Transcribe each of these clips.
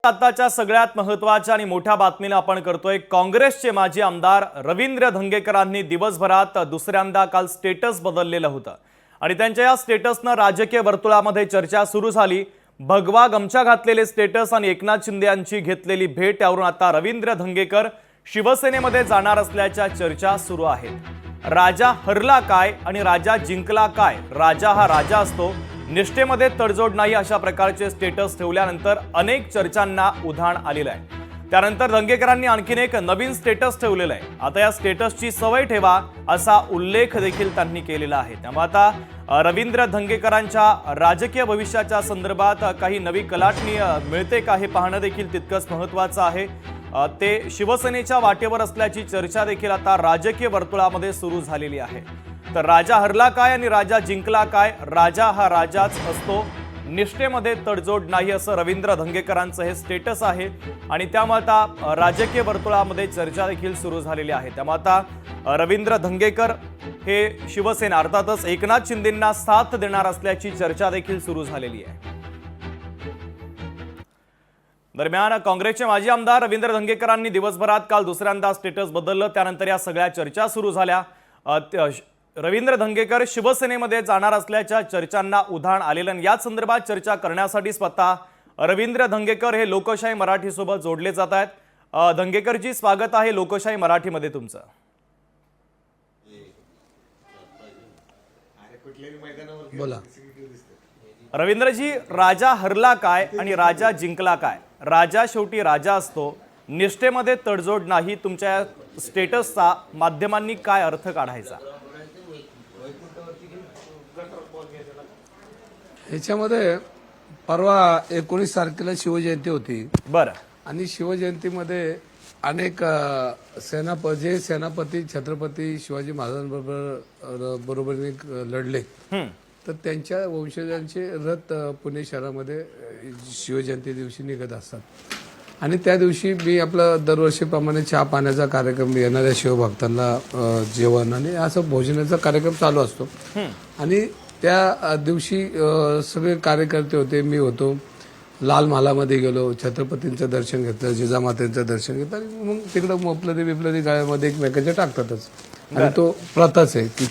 आताच्या सगळ्यात महत्त्वाच्या आणि मोठ्या बातमीला आपण करतोय। काँग्रेसचे माजी आमदार रवींद्र धंगेकरांनी दिवसभरात दुसऱ्यांदा काल स्टेटस बदललेलं होतं आणि त्यांच्या या स्टेटसनं राजकीय वर्तुळामध्ये चर्चा सुरू झाली। भगवा गमछा घातलेले स्टेटस आणि एकनाथ शिंदे यांची घेतलेली भेट यावरून आता रवींद्र धंगेकर शिवसेनेमध्ये जाणार असल्याच्या चर्चा सुरू आहेत। राजा हरला काय आणि राजा जिंकला काय? राजा हा राजा असतो, निष्ठेमध्ये तडजोड नाही, अशा प्रकारचे स्टेटस ठेवल्यानंतर अनेक चर्चांना उधाण आलेलं आहे। त्यानंतर धंगेकरांनी आणखीन एक नवीन स्टेटस ठेवलेलं आहे। आता या स्टेटसची सवय ठेवा असा उल्लेख देखील त्यांनी केलेला आहे। त्यामुळे आता रवींद्र धंगेकरांच्या राजकीय भविष्याच्या संदर्भात काही नवी कलाटणी मिळते का हे पाहणं देखील तितकंच महत्त्वाचं आहे। ते शिवसेनेच्या वाटेवर असल्याची चर्चा देखील आता राजकीय वर्तुळामध्ये सुरू झालेली आहे। तर राजा हरला काय आणि राजा जिंकला काय? राजा हा राजाच असतो, निष्ठेमध्ये तडजोड नाही, असं रवींद्र धंगेकरांचं हे स्टेटस आहे आणि त्यामुळे आता राजकीय वर्तुळामध्ये चर्चा देखील सुरू झालेली आहे। त्यामुळे आता रवींद्र धंगेकर हे शिवसेना अर्थातच एकनाथ शिंदेंना साथ देणार असल्याची चर्चा देखील सुरू झालेली आहे। दरम्यान काँग्रेसचे माजी आमदार रवींद्र धंगेकरांनी दिवसभरात काल दुसऱ्यांदा स्टेटस बदललं। त्यानंतर या सगळ्या चर्चा सुरू झाल्या। रवींद्र धंगेकर शिवसेनेमध्ये जाणार असल्याच्या चर्चांना उधाण आलेलं। या संदर्भात चर्चा करण्यासाठी स्वतः रवींद्र धंगेकर हे लोकशाही मराठी सोबत जोडले जात आहेत। धंगेकरजी, स्वागत आहे लोकशाही मराठीमध्ये तुमचं। बोला रवींद्रजी, राजा हरला काय आणि राजा जिंकला काय? राजा शेवटी राजा असतो, निष्ठेमध्ये तडजोड नाही, तुमच्या स्टेटसचा माध्यमांनी काय अर्थ काढायचा? ह्याच्यामध्ये परवा 19 तारखेला शिवजयंती होती। बरं, आणि शिवजयंतीमध्ये अनेक सेनापती छत्रपती शिवाजी महाराजांबरोबर लढले, तर त्यांच्या वंशजांचे रथ पुणे शहरामध्ये शिवजयंती दिवशी निघत असतात। आणि त्या दिवशी मी आपलं दरवर्षीप्रमाणे चहा पाण्याचा कार्यक्रम, येणाऱ्या शिवभक्तांना जेवण आणि असं भोजनाचा कार्यक्रम चालू असतो। आणि त्या दिवशी सगळे कार्यकर्ते होते, मी होतो, लाल महालामध्ये गेलो, छत्रपतींचं दर्शन घेतलं, जिजामातेचं दर्शन घेतलं आणि मग तिकडं मोपलरी बिपलरी गाळ्यामध्ये एकमेकांच्या टाकतातच। आणि तो प्रथाच आहे की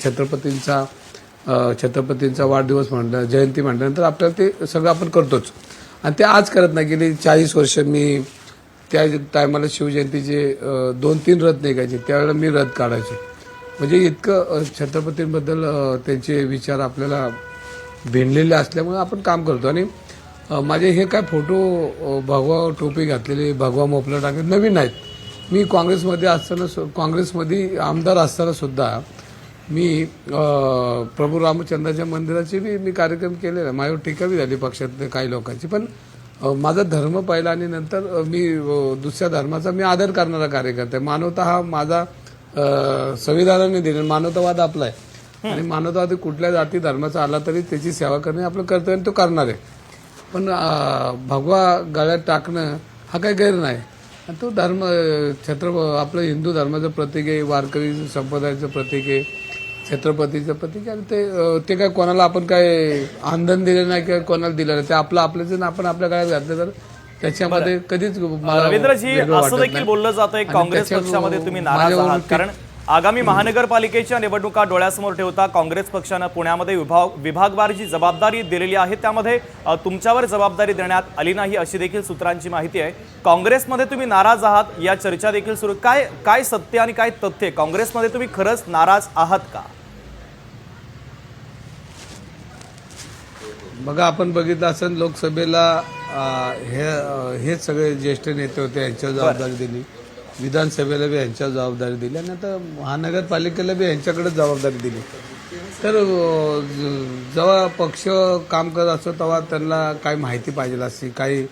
छत्रपतींचा वाढदिवस म्हटलं, जयंती म्हटल्यानंतर आपल्याला ते सगळं आपण करतोच। आणि ते आज करत नाही, गेली 40 वर्ष मी त्या टायमाला शिवजयंतीचे 2-3 रथ निघायचे, त्यावेळेला मी रथ काढायचे। म्हणजे इतकं छत्रपतींबद्दल त्यांचे विचार आपल्याला भिनलेले असल्यामुळे आपण काम करतो। आणि माझे हे काय फोटो भगवा टोपी घातलेले, भगवा मोपला टाकले नवीन आहेत। मी काँग्रेसमध्ये आमदार असताना सुद्धा मी प्रभू रामचंद्राच्या मंदिराचे मी कार्यक्रम केलेला, माझ्यावर टीका बी झाली पक्षातल्या काही लोकांची, पण माझा धर्म पाहिला आणि नंतर मी दुसऱ्या धर्माचा मी आदर करणारा कार्यकर्ता आहे। मानवता हा माझा संविधानाने दिलेला मानवतावाद आपला आहे आणि मानवतावाद कुठल्या जाती धर्माचा आला तरी त्याची सेवा करणे आपलं कर्तव्य, तो करणार आहे। पण भगवा गळ्यात टाकणं हा काही गैर नाही। तो धर्म आपलं हिंदू धर्माचं प्रतीक आहे, वारकरी संप्रदायाचं प्रतीक आहे, छत्रपतीचं प्रतीक आहे। आणि ते काय कोणाला आपण काय आंदन दिलं नाही किंवा कोणाला दिलं नाही, ते आपलं जर आपण आपल्या गळ्यात घातलं तर त्याच्यामध्ये कधीच रवींद्रजी, असं देखील बोललं जातंय काँग्रेस पक्षामध्ये तुम्ही नाराज आहात, कारण आगामी महानगरपालिकेच्या निवडणुका डोळ्यासमोर ठेवता काँग्रेस पक्षानं पुण्यामध्ये विभागवार जी जबाबदारी दिलेली आहे त्यामध्ये तुमच्यावर जबाबदारी देण्यात आली नाही, अशी देखील सूत्रांची माहिती आहे। काँग्रेसमध्ये तुम्ही नाराज आहात, या चर्चा देखील सुरू। काय सत्य आणि काय तथ्य? काँग्रेसमध्ये तुम्ही खरंच नाराज आहात का? बघा, आपण बघितलं असेल लोकसभेला हे सगळे ज्येष्ठ नेते होते, यांच्यावर जबाबदारी दिली, विधानसभेला बी यांच्यावर जबाबदारी दिली आणि आता महानगरपालिकेला बी यांच्याकडे जबाबदारी दिली। तर जेव्हा पक्ष काम करत असतो तेव्हा त्यांना काही माहिती पाहिजे असते, काही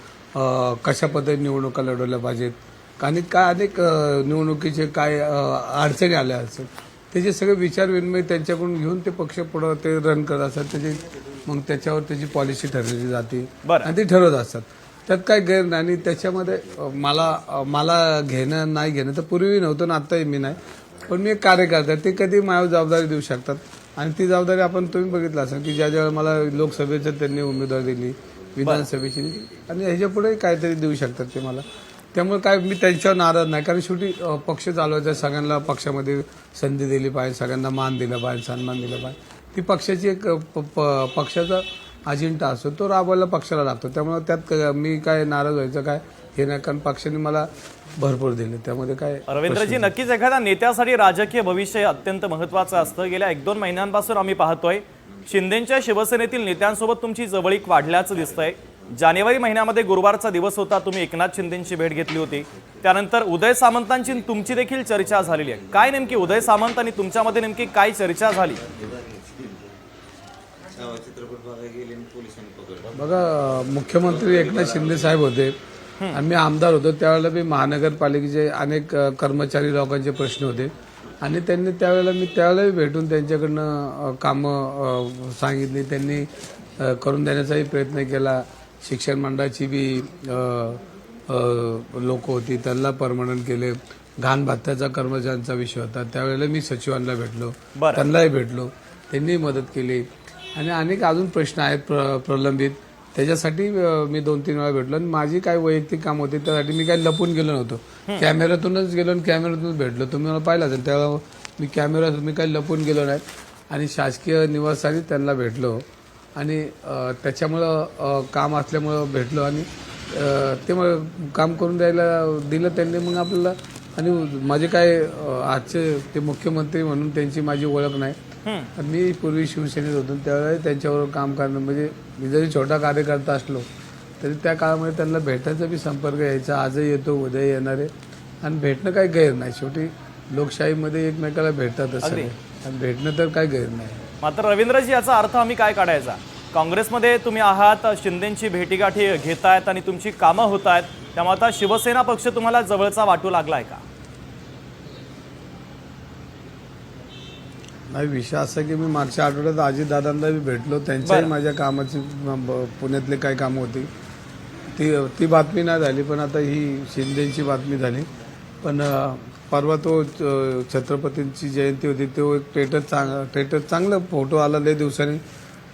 कशा पद्धतीने निवडणुका लढवल्या पाहिजेत आणि काय अनेक निवडणुकीचे काय अडचणी आल्या असतात, त्याचे सगळे विचार विनिमय त्यांच्याकडून घेऊन ते पक्ष पुढे ते रन करत असतात। मग त्याच्यावर त्याची पॉलिसी ठरवली जाते आणि ते ठरवत असतात, त्यात काय गैर नाही। आणि त्याच्यामध्ये मला घेणं नाही घेणं तर पूर्वी नव्हतं ना, आत्ताही मी नाही, पण मी एक कार्यकर्ता, ते कधी माझ्यावर जबाबदारी देऊ शकतात। आणि ती जबाबदारी तुम्ही बघितलं असेल की ज्या मला लोकसभेचं त्यांनी उमेदवारी दिली, विधानसभेची आणि ह्याच्या पुढे काहीतरी देऊ शकतात ते मला. त्यामुळे काय मी त्यांच्यावर नाराज नाही, कारण शेवटी पक्ष चालवायचा, सगळ्यांना पक्षामध्ये संधी दिली पाहिजे, सगळ्यांना मान दिला पाहिजे, सन्मान दिला पाहिजे. ती पक्षाची एक पक्षाचा अजेंडा असतो, तो राबवायला पक्षाला लागतो. त्यामुळे त्यात मी काय नाराज व्हायचं काय हे नाही, कारण पक्षाने मला भरपूर दिले, त्यामध्ये काय. रवींद्रजी, नक्कीच एखाद्या नेत्यासाठी राजकीय भविष्य हे अत्यंत महत्त्वाचं असतं. गेल्या 1-2 महिन्यांपासून आम्ही पाहतोय शिंदेच्या शिवसेनेतील नेत्यांसोबत तुमची जवळीक वाढल्याचं दिसतंय. जानेवारी महिन्यामध्ये गुरुवारचा दिवस होता, तुम्ही एकनाथ शिंदेंची भेट घेतली होती. त्यानंतर उदय सामंतांची तुमची देखील चर्चा झालेली आहे. काय नेमकी उदय सामंत आणि तुमच्यामध्ये नेमकी काय चर्चा झाली? बघा, मुख्यमंत्री एकनाथ शिंदे साहेब होते आणि मी आमदार होतो. त्यावेळेला मी महानगरपालिकेचे अनेक कर्मचारी लोकांचे प्रश्न होते आणि त्यांनी त्यावेळेला भेटून त्यांच्याकडनं कामं सांगितली, त्यांनी करून देण्याचाही प्रयत्न केला. शिक्षण मंडळाची बी लोक होती, त्यांना परमनंट केले. घाण भत्त्याचा कर्मचाऱ्यांचा विषय होता, त्यावेळेला मी सचिवांना भेटलो, त्यांनाही भेटलो, त्यांनी मदत केली. आणि अनेक अजून प्रश्न आहेत प्रलंबित, त्याच्यासाठी मी 2-3 वेळा भेटलो. आणि माझी काय वैयक्तिक काम होती, त्यासाठी मी काही लपून गेलो नव्हतो, कॅमेऱ्यातूनच गेलो आणि कॅमेऱ्यातूनच भेटलो. तुम्ही मला पाहिलं असेल, त्यावेळेला मी काही लपून गेलो नाही आणि शासकीय निवासाने त्यांना भेटलो. आणि त्याच्यामुळं काम असल्यामुळं भेटलो आणि ते मग काम करून द्यायला दिलं त्यांनी. मग आपल्याला आणि माझे काय आजचे ते मुख्यमंत्री म्हणून त्यांची माझी ओळख नाही. मी पूर्वी शिवसेनेत होतो, त्यावेळेला त्यांच्याबरोबर काम करणं, म्हणजे मी जरी छोटा कार्यकर्ता असलो तरी त्या काळामध्ये त्यांना भेटायचा बी संपर्क यायचा. आजही येतो, उद्या येणार आहे आणि भेटणं काही गैर नाही. शेवटी लोकशाहीमध्ये एकमेकाला भेटतातच सगळे आणि भेटणं तर काही गैर नाही. मात्र रवींद्रजी, याचा अर्थ आम्ही काय काढायचा? काँग्रेसमध्ये तुम्ही आहात, शिंदेंची भेटीगाठी घेतायत आणि तुमची कामं होत आहेत, त्यामुळे आता शिवसेना पक्ष तुम्हाला जवळचा वाटू लागलाय का? नाही, विषय असा की मी मागच्या आठवड्यात अजितदादांना बी भेटलो, त्यांच्याही माझ्या कामाची पुण्यातले काही कामं होती, ती बातमी नाही झाली. पण आता ही शिंदेची बातमी झाली. पण परवा तो छत्रपतींची जयंती होती, तो एक स्टेटस चांगला फोटो आला लय दिवसांनी.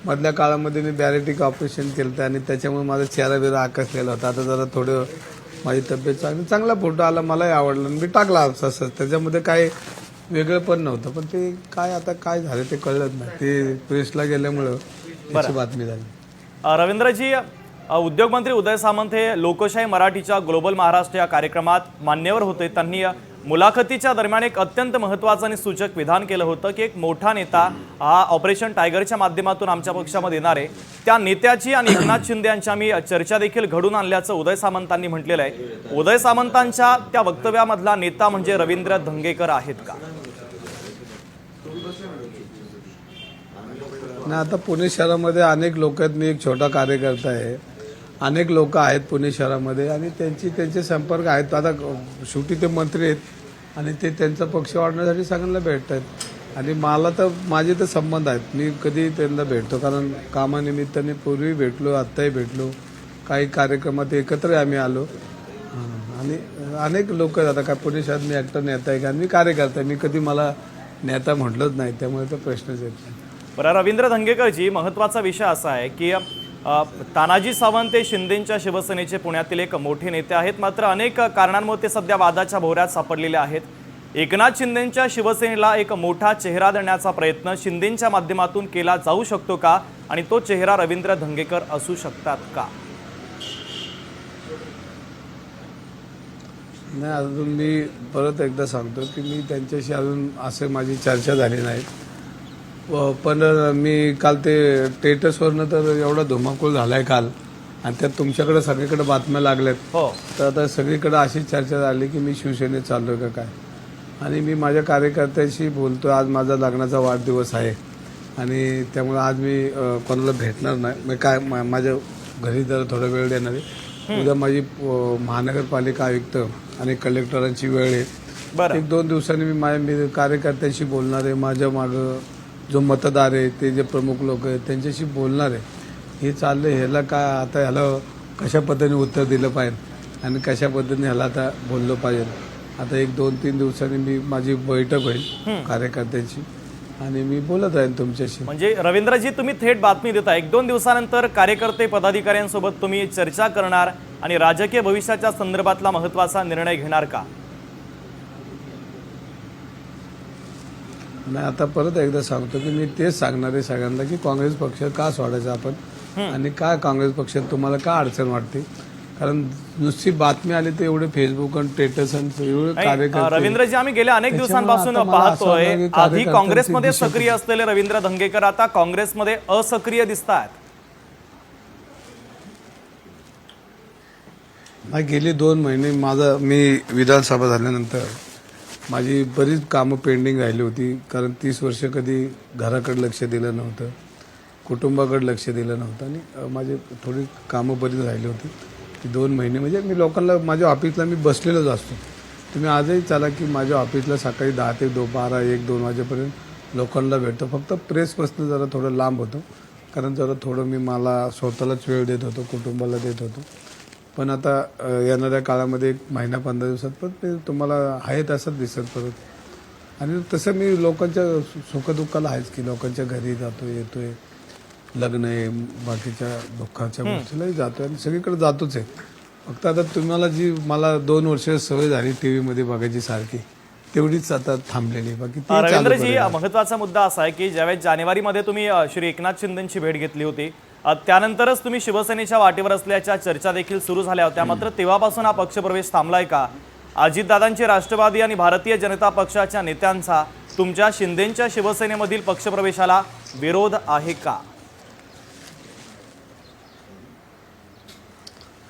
मधल्या काळामध्ये मी बॅरेटिक ऑपरेशन केलं आणि त्याच्यामुळे माझा चेहरा बिरा आकसलेला होता. आता जरा थोडं माझी तब्येत चांगला फोटो आला, मलाही आवडला, मी टाकला असं. त्याच्यामध्ये काय वेगळं पण नव्हतं. पण ते आता काय झालं ते कळलं नाही, ते प्रेसला गेल्यामुळं त्याची बातमी झाली. रवींद्रजी, उद्योगमंत्री उदय सामंत हे लोकशाही मराठीच्या ग्लोबल महाराष्ट्र या कार्यक्रमात मान्यवर होते. त्यांनी मुलाखतीच्या दरम्यान एक अत्यंत महत्त्वाचं आणि सूचक विधान केलं होतं की एक मोठा नेता हा ऑपरेशन टायगरच्या माध्यमातून आमच्या पक्षामध्ये येणार आहे. त्या नेत्याची आणि एकनाथ शिंदे यांच्या मी चर्चा देखील घडून आणल्याचं उदय सामंतांनी म्हटलेलं आहे. उदय सामंतांच्या त्या वक्तव्यामधला नेता म्हणजे रवींद्र धंगेकर आहेत का? नाही, आता पुणे शहरामध्ये अनेक लोक आहेत, मी एक छोटा कार्यकर्ता आहे, अनेक लोक आहेत पुणे शहरामध्ये आणि त्यांचे संपर्क आहेत. आता शेवटी ते मंत्री आहेत आणि ते त्यांचा पक्ष वाढण्यासाठी सगळ्यांना भेटत आहेत आणि मला तर माझे तर संबंध आहेत, मी कधी त्यांना भेटतो, कारण कामानिमित्ताने पूर्वी भेटलो, आत्ताही भेटलो, काही कार्यक्रमात एकत्र आम्ही आलो. आणि अनेक लोक आहेत. आता काय पुणे शहरात मी एकटा नेता आहे का? मी कार्यकर्ता आहे, मी कधी मला नेता म्हटलंच नाही, त्यामुळे तो प्रश्नच येत नाही. बरं रवींद्र धंगेकरजी, महत्त्वाचा विषय असा आहे की तानाजी सावंत हे शिंदेच्या शिवसेनेचे पुण्यातील एक मोठे नेते आहेत. मात्र अनेक कारणांमुळे ते सध्या वादाच्या भोवऱ्यात सापडलेले आहेत. एकनाथ शिंदेच्या शिवसेनेला एक मोठा चेहरा देण्याचा प्रयत्न शिंदेच्या माध्यमातून केला जाऊ शकतो का? आणि तो चेहरा रवींद्र धंगेकर असू शकतात का? नाही, अजून मी परत एकदा सांगतो की मी त्यांच्याशी अजून असे माझी चर्चा झाली नाही. पण मी काल ते स्टेटसवरनं तर एवढा धुमाकूळ झालाय काल आणि त्यात तुमच्याकडे सगळीकडे बातम्या लागल्यात. तर आता सगळीकडे अशी चर्चा झाली की मी शिवसेनेत चाललोय का काय. आणि मी माझ्या कार्यकर्त्यांशी बोलतो. आज माझा लग्नाचा वाढदिवस आहे आणि त्यामुळे आज मी कोणाला भेटणार नाही. मी काय माझ्या घरी जरा थोडा वेळ देणार आहे. उद्या माझी महानगरपालिका आयुक्त आणि कलेक्टरांची वेळ आहे. 1-2 दिवसांनी मी कार्यकर्त्यांशी बोलणार आहे. माझ्या मागं जो मतदार आहे, ते जे प्रमुख लोक आहेत त्यांच्याशी बोलणार आहे. हे चाललंय, ह्याला काय आता ह्याला कशा पद्धतीने उत्तर दिलं पाहिजे आणि कशा पद्धतीने ह्याला आता बोललं पाहिजे. आता 1-2-3 दिवसांनी माझी बैठक होईल कार्यकर्त्यांची आणि मी बोलत राहीन तुमच्याशी. म्हणजे रवींद्रजी, तुम्ही थेट बातमी देता 1-2 दिवसानंतर कार्यकर्ते पदाधिकाऱ्यांसोबत तुम्ही चर्चा करणार आणि राजकीय भविष्याच्या संदर्भातला महत्त्वाचा निर्णय घेणार का? नाही, आता परत एकदा सांगतो की मी तेच सांगणार आहे सगळ्यांना की काँग्रेस पक्ष का सोडायचा आपण आणि काय काँग्रेस पक्षात तुम्हाला का अडचण वाटते. कारण नुसती बातमी आली तर एवढे फेसबुक आणि स्टेटस आणि एवढे कार्यकर्ते. रवींद्रजी, आम्ही गेल्या अनेक दिवसांपासून आता मला असं पाहतोय, वाटतं की आधी कार्यकर्त्यांची काँग्रेसमध्ये दिशा सक्रिय असलेले रवींद्र धंगेकर आता काँग्रेसमध्ये असक्रिय दिसतात. नाही, गेली 2 महिने मी विधानसभा झाल्यानंतर माझी बरीच कामं पेंडिंग राहिली होती. कारण 30 वर्ष कधी घराकडे लक्ष दिलं नव्हतं, कुटुंबाकडे लक्ष दिलं नव्हतं आणि माझी थोडी कामं बरीच राहिली होती. ती 2 महिने म्हणजे मी लोकांना माझ्या ऑफिसला मी बसलेलोच असतो. तुम्ही आजही चाला की माझ्या ऑफिसला सकाळी 10 ते 12, 1, 2 वाजेपर्यंत लोकांना भेटतो. फक्त प्रेसपासून जरा थोडं लांब होतं कारण जरा थोडं मी मला स्वतःलाच वेळ देत होतो, कुटुंबाला देत होतो. पण आता येणाऱ्या काळामध्ये 1 महिना 15 दिवसात परत मी तुम्हाला आहे तसंच दिसत परत. आणि तसं मी लोकांच्या सुखदुःखाला आहेच की लोकांच्या घरी जातोय, येतोय, लग्न आहे, बाकीच्या दुःखाच्या गोष्टीलाही जातोय आणि सगळीकडे जातोच आहे. फक्त आता तुम्हाला जी मला 2 वर्ष सवय झाली टीव्ही मध्ये बघायची सारखी, तेवढीच आता थांबलेली. बाकी ते चालू रवींद्रजी, करूया. महत्त्वाचा मुद्दा असा आहे की ज्यावेळेस जानेवारीमध्ये तुम्ही श्री एकनाथ शिंदेंची भेट घेतली होती, त्यानंतरच तुम्ही शिवसेनेच्या वाटेवर असल्याच्या चर्चा देखील सुरू झाल्या होत्या. मात्र तेव्हापासून हा पक्षप्रवेश थांबलाय का? अजितदादांची राष्ट्रवादी आणि भारतीय जनता पक्षाच्या नेत्यांचा तुमच्या शिंदेंच्या शिवसेनेमधील पक्षप्रवेशाला विरोध आहे का?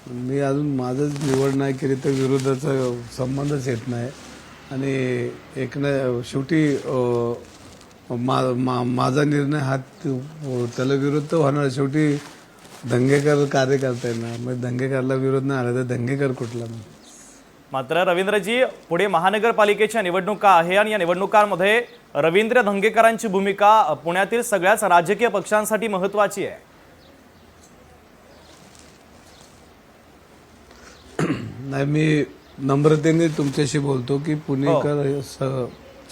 मी अजून माझंच निवड नाही केली तर विरोधाचा संबंधच येत नाही. आणि शेवटी माझा निर्णय हा त्याला विरोध तर होणार. शेवटी दंगेकर कार्यकर्ता आहे ना, मग दंगेकरला विरोध नाही आला तर दंगेकर कुठला मग. मात्र रवींद्रजी, पुढे महानगरपालिकेच्या निवडणुका आहे आणि या निवडणुकांमध्ये रवींद्र धंगेकरांची भूमिका पुण्यातील सगळ्याच राजकीय पक्षांसाठी महत्त्वाची आहे. नाही, मी नम्रतेने तुमच्याशी बोलतो की पुणेकर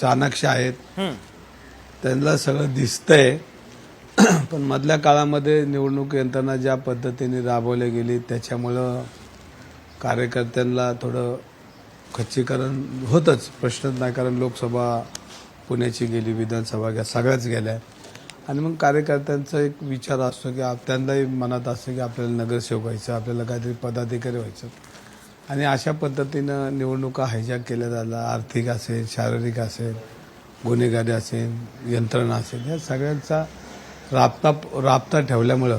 चाणाक्ष आहेत, त्यांना सगळं दिसतंय. पण मधल्या काळामध्ये निवडणूक यंत्रणा ज्या पद्धतीने राबवली गेली त्याच्यामुळं कार्यकर्त्यांना थोडं खच्चीकरण होतंच, प्रश्नच नाही. कारण लोकसभा पुण्याची गेली, विधानसभा सगळ्याच गेल्या आणि मग कार्यकर्त्यांचा एक विचार असतो की त्यांनाही मनात असतं की आपल्याला नगरसेवक व्हायचं, आपल्याला काहीतरी पदाधिकारी व्हायचं. आणि अशा पद्धतीनं निवडणुका हायजॅक केल्या जायला, आर्थिक असेल, शारीरिक असेल, गुन्हेगारी असेल, यंत्रणा असेल, या सगळ्यांचा राबता ठेवल्यामुळं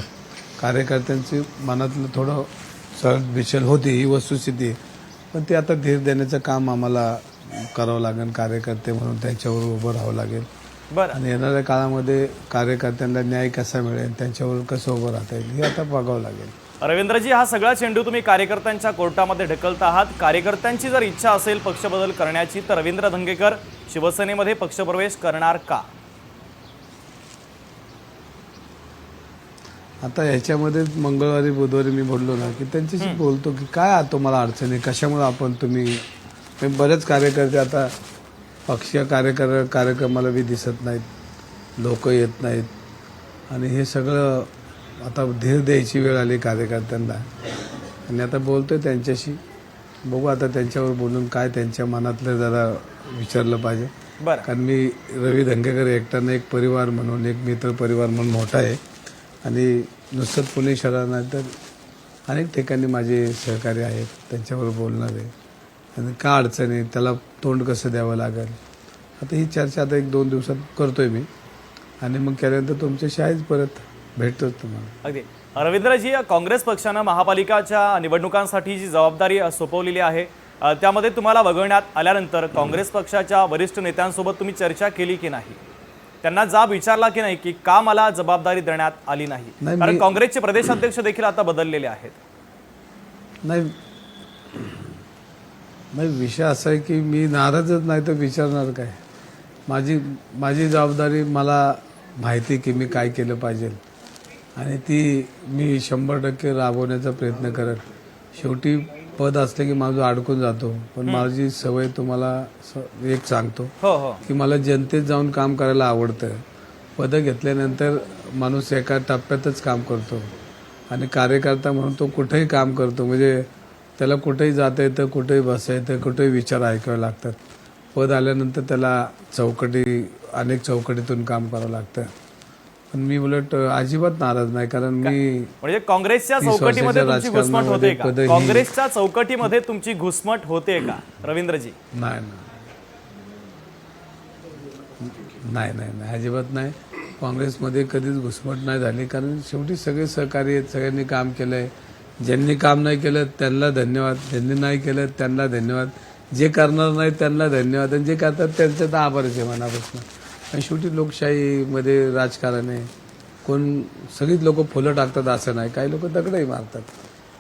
कार्यकर्त्यांची मनातलं थोडं बिचल होती, ही वस्तुस्थिती आहे. पण ते आता धीर देण्याचं काम आम्हाला करावं लागेल. कार्यकर्ते म्हणून त्यांच्यावर उभं राहावं लागेल. बरं, आणि येणाऱ्या काळामध्ये कार्यकर्त्यांना न्याय कसा मिळेल, त्यांच्यावर कसं उभं राहता येईल हे आता बघावं लागेल. रवींद्रजी, हा सगळा चेंडू तुम्ही कार्यकर्त्यांच्या कोर्टामध्ये ढकलत आहात. कार्यकर्त्यांची जर इच्छा असेल पक्षबदल करण्याची तर रवींद्र धंगेकर शिवसेनेमध्ये पक्षप्रवेश करणार का? आता ह्याच्यामध्ये मंगळवारी बुधवारी मी बोललो ना की त्यांच्याशी बोलतो की काय तुम्हाला अडचण आहे, कशामुळे तुम्ही बरेच कार्यकर्ते आता पक्षीय कार्यक्रमाला बी दिसत नाहीत, लोक येत नाहीत आणि हे सगळं आता धीर द्यायची वेळ आली कार्यकर्त्यांना. आणि आता बोलतोय त्यांच्याशी, बघू आता त्यांच्यावर बोलून काय त्यांच्या मनातलं जरा विचारलं पाहिजे. बरं, कारण मी रवी धंगेकर एकट्यानं एक परिवार म्हणून, एक मित्र परिवार म्हणून मोठा आहे आणि नुसतं पुणे शहरात नाही तर अनेक ठिकाणी माझे सहकारी आहेत, त्यांच्यावर बोलणार आहे. आणि का अडचण आहे, त्याला तोंड कसं द्यावं लागेल, आता ही चर्चा आता 1-2 दिवसात करतोय मी. आणि मग केल्यानंतर तुमच्याशी आहेच, परत भेटतोच तुम्हाला. अगदी. रवींद्रजी, काँग्रेस पक्षानं महापालिकाच्या निवडणुकांसाठी जी जबाबदारी सोपवलेली आहे त्यामध्ये तुम्हाला वगळण्यात आल्यानंतर काँग्रेस पक्षाच्या वरिष्ठ नेत्यांसोबत तुम्ही चर्चा केली की नाही? त्यांना जाब विचारला की नाही की का मला जबाबदारी देण्यात आली नाही? कारण काँग्रेसचे प्रदेशाध्यक्ष देखील आता बदललेले आहेत. नाही, विषय असा आहे की मी नाराजच नाही तर विचारणार काय. माझी जबाबदारी मला माहिती की मी काय केलं पाहिजे आणि ती मी 100% राबवण्याचा प्रयत्न करत. शेवटी पद असलं की माणूस अडकून जातो, पण माझी सवय तुम्हाला एक सांगतो हो हो की मला जनतेत जाऊन काम करायला आवडतं. पदं घेतल्यानंतर माणूस एका टप्प्यातच काम करतो आणि कार्यकर्ता म्हणून तो कुठेही काम करतो. म्हणजे त्याला कुठेही जाता येतं, कुठेही बसता येतं, कुठेही विचार ऐकावे लागतात. पद आल्यानंतर त्याला अनेक चौकटीतून काम करावं लागतं. पण मी उलट अजिबात नाराज नाही, कारण मी म्हणजे काँग्रेसच्या 30 चौकटीमध्ये तुमची वर्षाच्या घुसमट होते का? पदही- काँग्रेसच्या चौकटीमध्ये तुमची घुसमट होते का रवींद्रजी? नाही नाही नाही नाही अजिबात नाही. काँग्रेसमध्ये कधीच घुसमट नाही झाली, कारण शेवटी सगळे सहकारी आहेत, सगळ्यांनी काम केलंय. ज्यांनी काम नाही केलं त्यांना धन्यवाद, ज्यांनी नाही केलं त्यांना धन्यवाद, जे करणार नाही त्यांना धन्यवाद, आणि जे करतात त्यांचं तर आभारच आहे मनापासून. आणि शेवटी लोकशाहीमध्ये राजकारण आहे. कोण सगळीच लोक फुलं टाकतात असं नाही, काही लोक दगडही मारतात.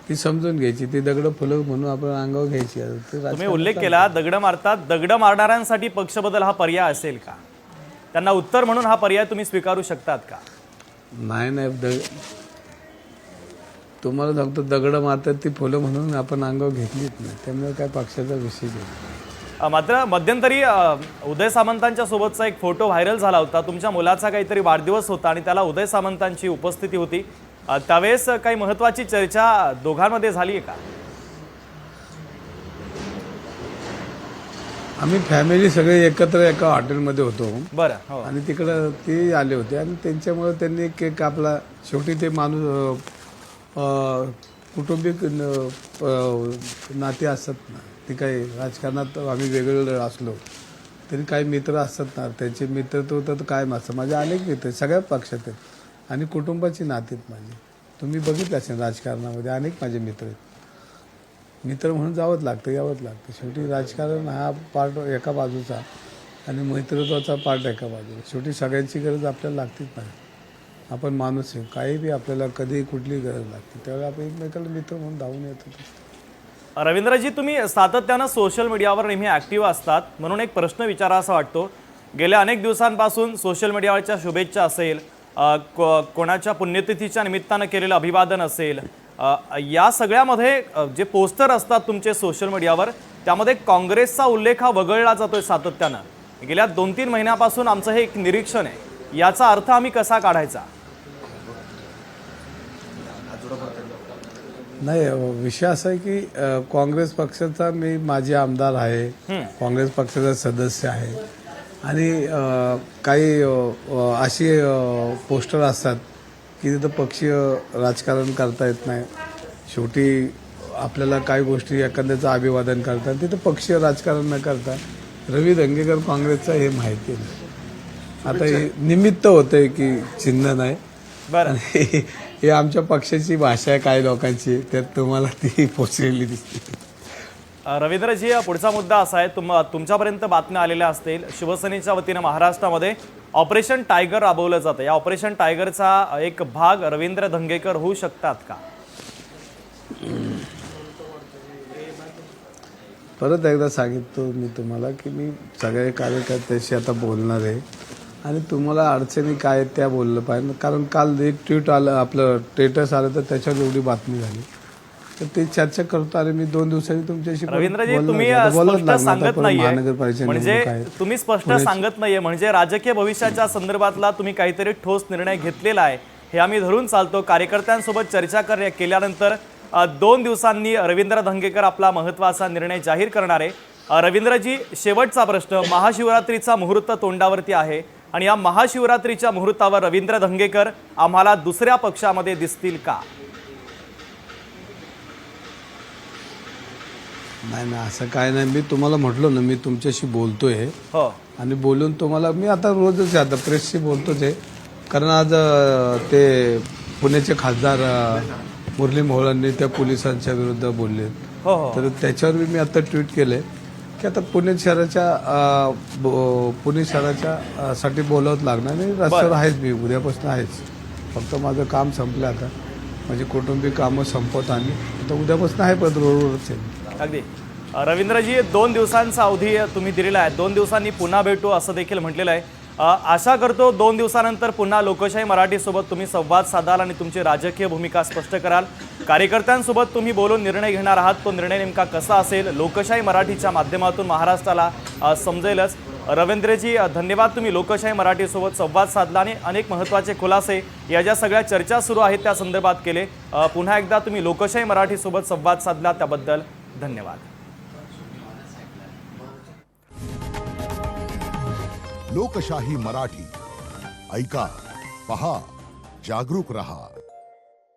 ती समजून घ्यायची, ती दगड फुलं म्हणून आपण अंगावर घ्यायची. ते तुम्ही राजकारण उल्लेख केला दगड मारतात. दगड मारणाऱ्यांसाठी पक्ष बदल हा पर्याय असेल का? त्यांना उत्तर म्हणून हा पर्याय तुम्ही स्वीकारू शकतात का? नाही तुम्हाला सांगतो, दगड मारतात ती फुलं म्हणून आपण अंगावर घेतलीच नाही, त्यामुळे काय पक्षाचा विषय नाही. मात्र मध्यंतरी उदय सामंतांच्या सोबतचा एक फोटो व्हायरल झाला होता. तुमच्या मुलाचा काहीतरी वाढदिवस होता आणि त्याला उदय सामंतांची उपस्थिती होती. त्यावेळेस काही महत्वाची चर्चा दोघांमध्ये झाली आहे का? आम्ही फॅमिली सगळे एकत्र एका हॉटेलमध्ये होतो बरं. हो आणि तिकडं ते आले होते आणि त्यांच्यामुळे त्यांनी केक आपला, शेवटी ते माणूस कुटुंबिक नाते असतात ना, ती काही राजकारणात आम्ही वेगवेगळे असलो तरी काही मित्र असतात ना, त्यांचे मित्र तर कायम असतात. माझे अनेक मित्र सगळ्या पक्षात आहेत आणि कुटुंबाची नाती आहेत माझी. तुम्ही बघितलं असेल राजकारणामध्ये अनेक माझे मित्र आहेत. मित्र म्हणून यावंच लागतं. शेवटी राजकारण हा पार्ट एका बाजूचा आणि मैत्रीत्वाचा पार्ट एका बाजूला. शेवटी सगळ्यांची गरज आपल्याला लागतीच नाही. आपण माणूस आहे, काही बी आपल्याला कधी कुठली गरज लागते त्यावेळी आपण एकमेकाला मित्र म्हणून धावून येतो. रवींद्रजी, तुम्ही सातत्यानं सोशल मीडियावर नेहमी ॲक्टिव्ह असतात, म्हणून एक प्रश्न विचारावा वाटतो. गेल्या अनेक दिवसांपासून सोशल मीडियावरच्या शुभेच्छा असेल, कोणाच्या पुण्यतिथीच्या निमित्तानं केलेलं अभिवादन असेल, या सगळ्यामध्ये जे पोस्टर असतात तुमचे सोशल मीडियावर, त्यामध्ये काँग्रेसचा उल्लेख हा वगळला जातोय सातत्यानं. गेल्या 2-3 महिन्यापासून आमचं हे एक निरीक्षण आहे. याचा अर्थ आम्ही कसा काढायचा? नाही, विषय असा आहे की काँग्रेस पक्षाचा मी माजी आमदार आहे, काँग्रेस पक्षाचा सदस्य आहे आणि काही अशी पोस्टर असतात की तिथं पक्षीय राजकारण करता येत नाही. शेवटी आपल्याला काही गोष्टी एखाद्याचं अभिवादन करतात, तिथं पक्षीय राजकारण न करता रवी धंगेकर काँग्रेसचा हे माहिती नाही. आता हे निमित्त होतंय की चिन्ह नाही. बरं, हे आमच्या पक्षाची भाषा आहे काही लोकांची, त्यात तुम्हाला ती पोचलेली दिसते. रवींद्रजी, पुढचा मुद्दा असा आहे, तुमच्यापर्यंत बातम्या आलेल्या असतील. शिवसेनेच्या वतीनं महाराष्ट्रामध्ये ऑपरेशन टायगर राबवलं जातं. या ऑपरेशन टायगरचा एक भाग रवींद्र धंगेकर होऊ शकतात का? परत एकदा सांगितलं मी तुम्हाला की मी सगळ्या कार्यकर्त्याशी आता बोलणार आहे आणि तुम्हाला अडचणी काय आहेत त्या बोललं पाहिजे. कारण काल एक ट्विट आलं, आपलं स्टेटस आलं, तर त्याच्यावर एवढी बातमी झाली, तर ते चर्चा करतो. आणि मी 2 दिवसांनी तुमच्याशी रवींद्रजी, तुम्ही स्पष्ट सांगत नाहीये, म्हणजे तुम्ही स्पष्ट सांगत नाहीये, म्हणजे राजकीय भविष्याच्या संदर्भातला तुम्ही काहीतरी ठोस निर्णय घेतलेला आहे हे आम्ही धरून चालतो. कार्यकर्त्यांसोबत चर्चा केल्यानंतर 2 दिवसांनी रवींद्र धंगेकर आपला महत्त्वाचा निर्णय जाहीर करणार आहे. रवींद्रजी, शेवटचा प्रश्न. महाशिवरात्रीचा मुहूर्त तोंडावरती आहे आणि या महाशिवरात्रीच्या मुहूर्तावर रवींद्र धंगेकर आम्हाला दुसऱ्या पक्षामध्ये दिसतील का? नाही, असं काय नाही. मी तुम्हाला म्हटलं ना, मी तुमच्याशी बोलतोय हो, आणि बोलून तुम्हाला मी आता रोजच आता प्रेसशी बोलतोच आहे. कारण आज ते पुण्याचे खासदार मुरली मोहोळांनी त्या पोलिसांच्या विरुद्ध बोलले, हो, हो. तर त्याच्यावर मी आता ट्विट केलंय की आता पुणे शहराच्या साठी बोलावंच लागणार. आणि रस्त्यावर आहेच, मी उद्यापासून आहेच. फक्त माझं काम संपलं आता, माझी कौटुंबिक कामं संपवत आणि आता उद्यापासून आहे, परत रोडवरच आहे. अगदी. रवींद्रजी, 2 दिवसांचा अवधी तुम्ही दिलेला आहे. 2 दिवसांनी पुन्हा भेटू असं देखील म्हटलेलं आहे. आशा करतो 2 दिवसानंतर पुन्हा लोकशाही मराठीसोबत तुम्ही संवाद साधाल आणि तुमची राजकीय भूमिका स्पष्ट कराल. कार्यकर्त्यांसोबत तुम्ही बोलून निर्णय घेणार आहात, तो निर्णय नेमका कसा असेल लोकशाही मराठीच्या माध्यमातून महाराष्ट्राला समजेलच. रवींद्रजी, धन्यवाद. तुम्ही लोकशाही मराठीसोबत संवाद साधला आणि अनेक महत्त्वाचे खुलासे या ज्या सगळ्या चर्चा सुरू आहेत त्या संदर्भात केले. पुन्हा एकदा तुम्ही लोकशाही मराठीसोबत संवाद साधला त्याबद्दल धन्यवाद. लोकशाही मराठी ऐका, पहा, जागरूक रहा.